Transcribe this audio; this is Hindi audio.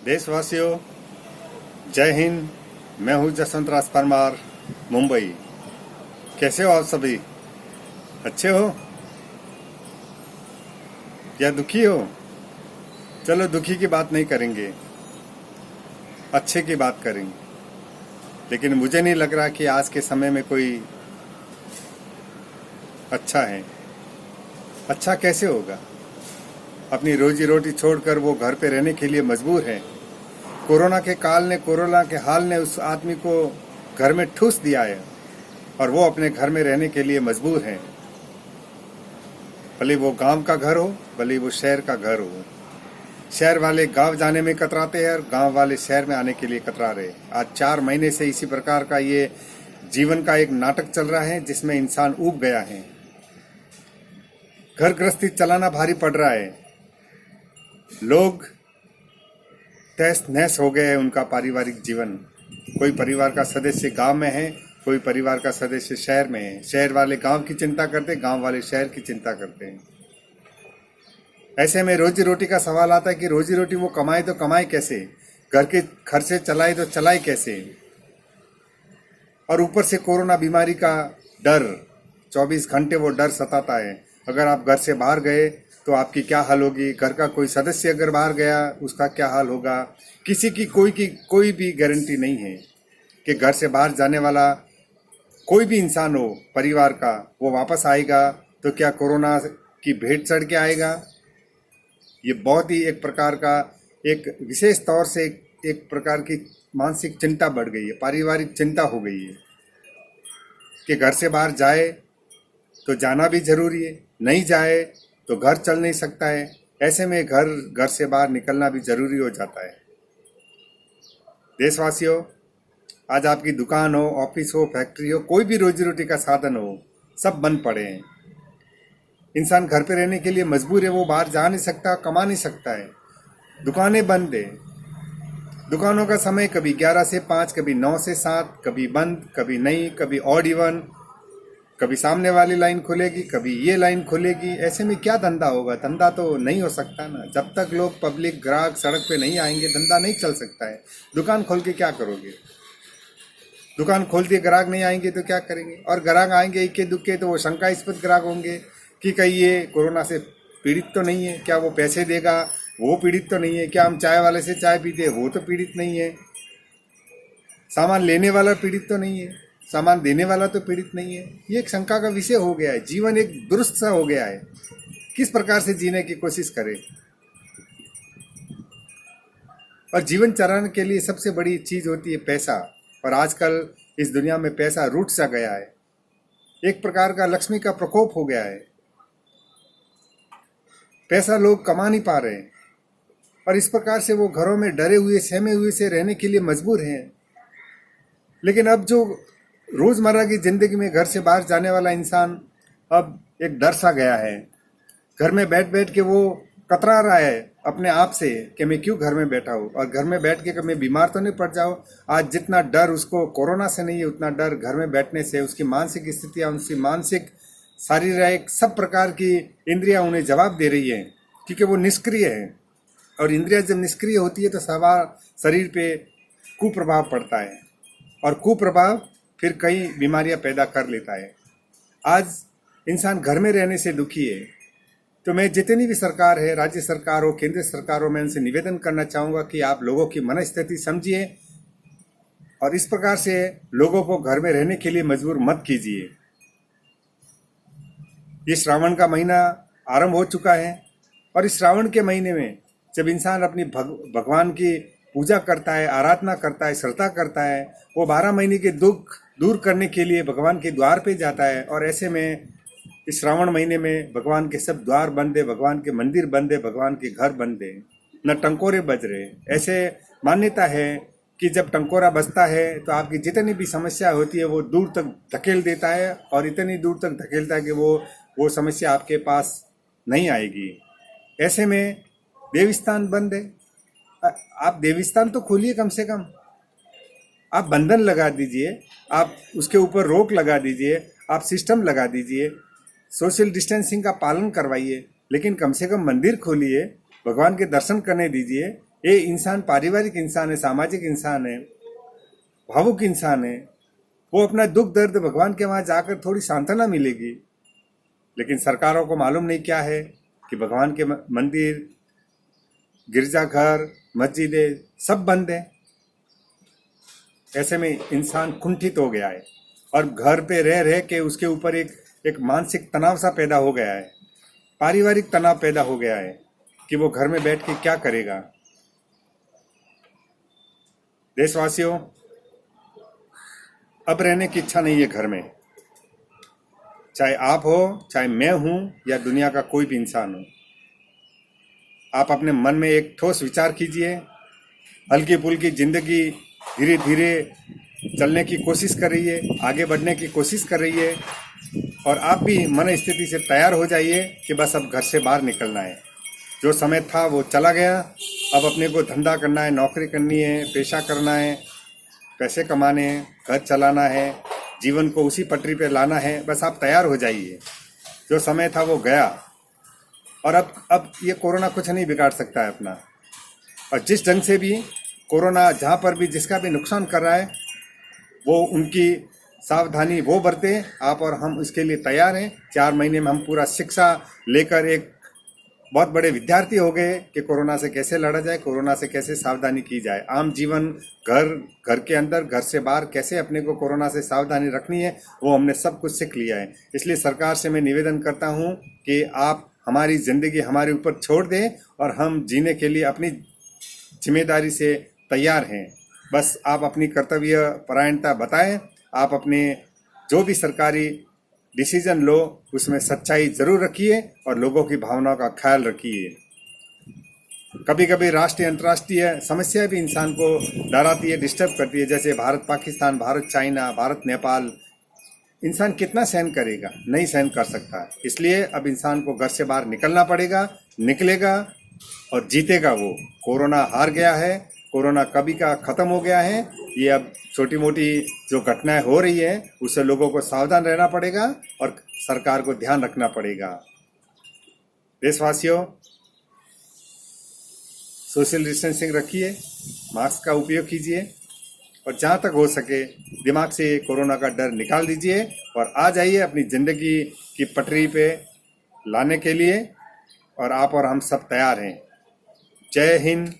देशवासियों, जय हिंद। मैं हूँ जसवंत राज परमार, मुंबई। कैसे हो आप सभी? अच्छे हो या दुखी हो? चलो, दुखी की बात नहीं करेंगे, अच्छे की बात करेंगे। लेकिन मुझे नहीं लग रहा कि आज के समय में कोई अच्छा है। अच्छा कैसे होगा? अपनी रोजी रोटी छोड़कर वो घर पे रहने के लिए मजबूर है। कोरोना के हाल ने उस आदमी को घर में ठूस दिया है और वो अपने घर में रहने के लिए मजबूर है। भले वो गांव का घर हो, भले वो शहर का घर हो। शहर वाले गांव जाने में कतराते हैं और गांव वाले शहर में आने के लिए कतरा रहे। आज 4 महीने से इसी प्रकार का ये जीवन का एक नाटक चल रहा है जिसमें इंसान ऊब गया है। घर गृहस्थी चलाना भारी पड़ रहा है। लोग तहस नहस हो गए हैं उनका पारिवारिक जीवन। कोई परिवार का सदस्य गांव में है, कोई परिवार का सदस्य शहर में है। शहर वाले गांव की चिंता करते, गांव वाले शहर की चिंता करते हैं। ऐसे में रोजी रोटी का सवाल आता है कि रोजी रोटी वो कमाए तो कमाए कैसे, घर के खर्चे चलाए तो चलाए कैसे। और ऊपर से कोरोना बीमारी का डर, 24 घंटे वो डर सताता है। अगर आप घर से बाहर गए तो आपकी क्या हाल होगी, घर का कोई सदस्य अगर बाहर गया उसका क्या हाल होगा। किसी की कोई भी गारंटी नहीं है कि घर से बाहर जाने वाला कोई भी इंसान हो परिवार का, वो वापस आएगा तो क्या कोरोना की भेंट चढ़ के आएगा। ये बहुत ही एक प्रकार का, एक विशेष तौर से एक प्रकार की मानसिक चिंता बढ़ गई है, पारिवारिक चिंता हो गई है कि घर से बाहर जाए तो जाना भी जरूरी है, नहीं जाए तो घर चल नहीं सकता है। ऐसे में घर से बाहर निकलना भी जरूरी हो जाता है। देशवासियों, आज आपकी दुकान हो, ऑफिस हो, फैक्ट्री हो, कोई भी रोजी रोटी का साधन हो, सब बंद पड़े हैं। इंसान घर पे रहने के लिए मजबूर है, वो बाहर जा नहीं सकता, कमा नहीं सकता है। दुकानें बंद है। दुकानों का समय कभी 11 से 5, कभी 9 से 7, कभी बंद, कभी नहीं, कभी ऑड इवन। कभी सामने वाली लाइन खुलेगी, कभी ये लाइन खुलेगी। ऐसे में क्या धंधा होगा? धंधा तो नहीं हो सकता ना। जब तक लोग, पब्लिक, ग्राहक सड़क पे नहीं आएंगे, धंधा नहीं चल सकता है। दुकान खोल के क्या करोगे? दुकान खोल दिए, ग्राहक नहीं आएंगे तो क्या करेंगे? और ग्राहक आएंगे इक्के दुक्के तो वो शंकास्पद ग्राहक होंगे कि कहीं ये कोरोना से पीड़ित तो नहीं है, क्या वो पैसे देगा, वो पीड़ित तो नहीं है, क्या हम चाय वाले से चाय पीते वो तो पीड़ित नहीं है, सामान लेने वाला पीड़ित तो नहीं है, सामान देने वाला तो पीड़ित नहीं है। ये एक शंका का विषय हो गया है। जीवन एक दुरुस्त सा हो गया है। किस प्रकार से जीने की कोशिश करें? और जीवन चलाने के लिए सबसे बड़ी चीज होती है पैसा। और आजकल इस दुनिया में पैसा रूठ सा गया है, एक प्रकार का लक्ष्मी का प्रकोप हो गया है। पैसा लोग कमा नहीं पा रहे हैं और इस प्रकार से वो घरों में डरे हुए, सहमे हुए से रहने के लिए मजबूर हैं। लेकिन अब जो रोजमर्रा की जिंदगी में घर से बाहर जाने वाला इंसान अब एक डर सा गया है। घर में बैठ बैठ के वो कतरा रहा है अपने आप से कि मैं क्यों घर में बैठा हूँ, और घर में बैठ के कभी बीमार तो नहीं पड़ जाओ। आज जितना डर उसको कोरोना से नहीं है, उतना डर घर में बैठने से। उसकी मानसिक स्थितियाँ, उसकी मानसिक, शारीरिक, सब प्रकार की इंद्रियां उन्हें जवाब दे रही है क्योंकि वो निष्क्रिय है। और इंद्रियां जब निष्क्रिय होती है तो शरीर पे कुप्रभाव पड़ता है और कुप्रभाव फिर कई बीमारियां पैदा कर लेता है। आज इंसान घर में रहने से दुखी है। तो मैं जितनी भी सरकार है, राज्य सरकार हो, केंद्र सरकार हो, मैं उनसे निवेदन करना चाहूँगा कि आप लोगों की मनस्थिति समझिए और इस प्रकार से लोगों को घर में रहने के लिए मजबूर मत कीजिए। ये श्रावण का महीना आरंभ हो चुका है और इस श्रावण के महीने में जब इंसान अपनी भगवान की पूजा करता है, आराधना करता है, श्रद्धा करता है, वो 12 महीने के दुख दूर करने के लिए भगवान के द्वार पे जाता है। और ऐसे में इस श्रावण महीने में भगवान के सब द्वार बंद है, भगवान के मंदिर बंद है, भगवान के घर बंद है, न टंकोरे बज रहे। ऐसे मान्यता है कि जब टंकोरा बजता है तो आपकी जितनी भी समस्या होती है वो दूर तक धकेल देता है और इतनी दूर तक धकेलता है कि वो समस्या आपके पास नहीं आएगी। ऐसे में देवस्थान बंद है। आप देवस्थान तो खोलिए, कम से कम आप बंधन लगा दीजिए, आप उसके ऊपर रोक लगा दीजिए, आप सिस्टम लगा दीजिए, सोशल डिस्टेंसिंग का पालन करवाइए, लेकिन कम से कम मंदिर खोलिए, भगवान के दर्शन करने दीजिए। ये इंसान पारिवारिक इंसान है, सामाजिक इंसान है, भावुक इंसान है। वो अपना दुख दर्द भगवान के वहां जाकर थोड़ी सांत्वना मिलेगी। लेकिन सरकारों को मालूम नहीं क्या है कि भगवान के मंदिर, गिरजाघर, मस्जिदें सब बंद है। ऐसे में इंसान कुंठित हो गया है और घर पे रह रह के उसके ऊपर एक मानसिक तनाव सा पैदा हो गया है, पारिवारिक तनाव पैदा हो गया है कि वो घर में बैठ के क्या करेगा। देशवासियों, अब रहने की इच्छा नहीं है घर में, चाहे आप हो, चाहे मैं हूं या दुनिया का कोई भी इंसान हो। आप अपने मन में एक ठोस विचार कीजिए, हल्की फुल्की जिंदगी धीरे धीरे चलने की कोशिश कर रही है, आगे बढ़ने की कोशिश कर रही है। और आप भी मन स्थिति से तैयार हो जाइए कि बस अब घर से बाहर निकलना है। जो समय था वो चला गया। अब अपने को धंधा करना है, नौकरी करनी है, पेशा करना है, पैसे कमाने हैं, घर चलाना है, जीवन को उसी पटरी पे लाना है। बस आप तैयार हो जाइए। जो समय था वो गया और अब ये कोरोना कुछ नहीं बिगाड़ सकता है अपना। और जिस ढंग से भी कोरोना जहाँ पर भी जिसका भी नुकसान कर रहा है, वो उनकी सावधानी वो बरते। आप और हम इसके लिए तैयार हैं। 4 महीने में हम पूरा शिक्षा लेकर एक बहुत बड़े विद्यार्थी हो गए कि कोरोना से कैसे लड़ा जाए, कोरोना से कैसे सावधानी की जाए। आम जीवन, घर के अंदर, घर से बाहर कैसे अपने को कोरोना से सावधानी रखनी है, वो हमने सब कुछ सीख लिया है। इसलिए सरकार से मैं निवेदन करता हूँ कि आप हमारी ज़िंदगी हमारे ऊपर छोड़ दें और हम जीने के लिए अपनी जिम्मेदारी से तैयार हैं। बस आप अपनी कर्तव्य परायणता बताएं। आप अपने जो भी सरकारी डिसीजन लो उसमें सच्चाई जरूर रखिए और लोगों की भावनाओं का ख्याल रखिए। कभी कभी राष्ट्रीय अंतर्राष्ट्रीय समस्याएं भी इंसान को डराती है, डिस्टर्ब करती है, जैसे भारत पाकिस्तान, भारत चाइना, भारत नेपाल। इंसान कितना सहन करेगा? नहीं सहन कर सकता। इसलिए अब इंसान को घर से बाहर निकलना पड़ेगा, निकलेगा और जीतेगा वो। कोरोना हार गया है, कोरोना कभी का खत्म हो गया है। ये अब छोटी मोटी जो घटनाएं हो रही है उससे लोगों को सावधान रहना पड़ेगा और सरकार को ध्यान रखना पड़ेगा। देशवासियों, सोशल डिस्टेंसिंग रखिए, मास्क का उपयोग कीजिए और जहाँ तक हो सके दिमाग से कोरोना का डर निकाल दीजिए और आ जाइए अपनी ज़िंदगी की पटरी पे लाने के लिए। और आप और हम सब तैयार हैं। जय हिंद,